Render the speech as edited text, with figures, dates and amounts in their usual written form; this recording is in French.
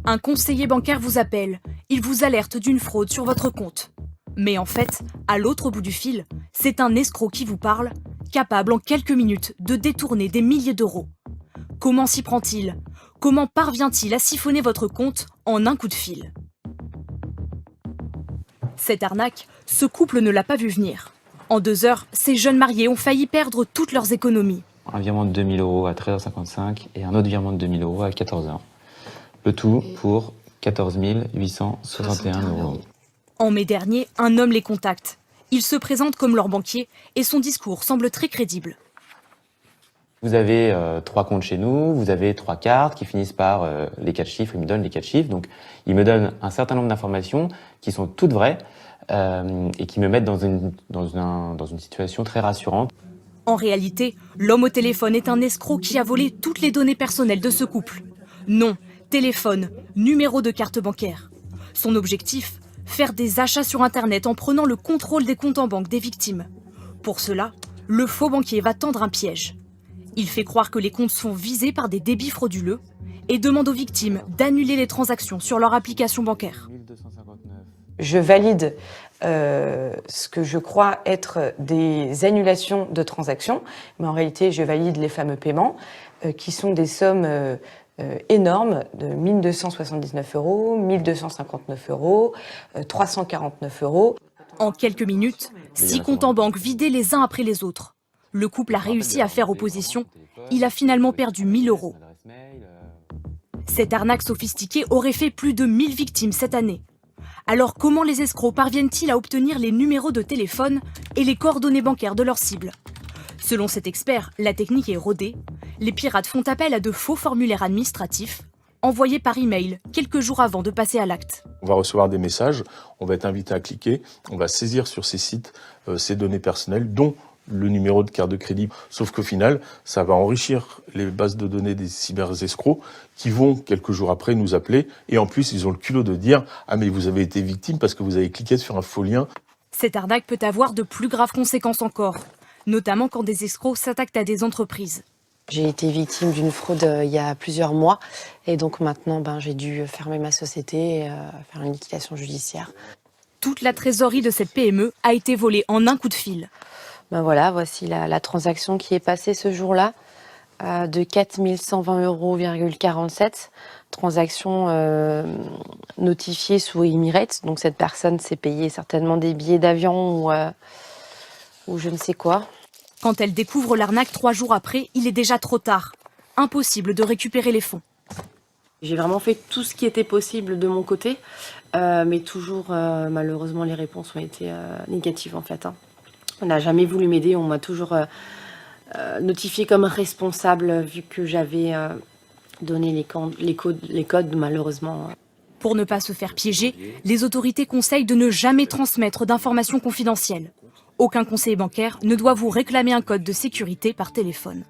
Un conseiller bancaire vous appelle. Il vous alerte d'une fraude sur votre compte. Mais en fait, à l'autre bout du fil, c'est un escroc qui vous parle, capable en quelques minutes de détourner des milliers d'euros. Comment s'y prend-il? Comment parvient-il à siphonner votre compte en un coup de fil? Cette arnaque, ce couple ne l'a pas vu venir. En 2 heures, ces jeunes mariés ont failli perdre toutes leurs économies. Un virement de 2000 € à 13h55 et un autre virement de 2000 € à 14h. Le tout pour 14 861 €. En mai dernier, un homme les contacte. Il se présente comme leur banquier et son discours semble très crédible. Vous avez 3 comptes chez nous, vous avez 3 cartes qui finissent par les 4 chiffres, il me donne les 4 chiffres. Donc il me donne un certain nombre d'informations qui sont toutes vraies et qui me mettent dans une situation très rassurante. En réalité, l'homme au téléphone est un escroc qui a volé toutes les données personnelles de ce couple. Nom, téléphone, numéro de carte bancaire. Son objectif, faire des achats sur Internet en prenant le contrôle des comptes en banque des victimes. Pour cela, le faux banquier va tendre un piège. Il fait croire que les comptes sont visés par des débits frauduleux et demande aux victimes d'annuler les transactions sur leur application bancaire. Je valide ce que je crois être des annulations de transactions, mais en réalité, je valide les fameux paiements qui sont des sommes énormes de 1 279 €, 1 259 €, 349 €. En quelques minutes, 6 comptes en banque vidés les uns après les autres. Le couple a réussi à faire opposition. Il a finalement perdu 1 000 €. Cette arnaque sophistiquée aurait fait plus de 1 000 victimes cette année. Alors comment les escrocs parviennent-ils à obtenir les numéros de téléphone et les coordonnées bancaires de leurs cibles? Selon cet expert, la technique est rodée. Les pirates font appel à de faux formulaires administratifs, envoyés par email quelques jours avant de passer à l'acte. On va recevoir des messages, on va être invité à cliquer, on va saisir sur ces sites ces données personnelles, dont le numéro de carte de crédit. Sauf qu'au final, ça va enrichir les bases de données des cyber-escrocs qui vont, quelques jours après, nous appeler. Et en plus, ils ont le culot de dire « Ah mais vous avez été victime parce que vous avez cliqué sur un faux lien ». Cette arnaque peut avoir de plus graves conséquences encore, notamment quand des escrocs s'attaquent à des entreprises. J'ai été victime d'une fraude il y a plusieurs mois et donc maintenant j'ai dû fermer ma société et faire une liquidation judiciaire. Toute la trésorerie de cette PME a été volée en un coup de fil. Voilà, voici la transaction qui est passée ce jour-là de 4 120,47 €. Transaction notifiée sous Emirates. Donc cette personne s'est payée certainement des billets d'avion ou je ne sais quoi. Quand elle découvre l'arnaque 3 jours après, il est déjà trop tard. Impossible de récupérer les fonds. J'ai vraiment fait tout ce qui était possible de mon côté, mais toujours malheureusement les réponses ont été négatives en fait. On n'a jamais voulu m'aider, on m'a toujours notifié comme responsable vu que j'avais donné les codes malheureusement. Pour ne pas se faire piéger, les autorités conseillent de ne jamais transmettre d'informations confidentielles. Aucun conseiller bancaire ne doit vous réclamer un code de sécurité par téléphone.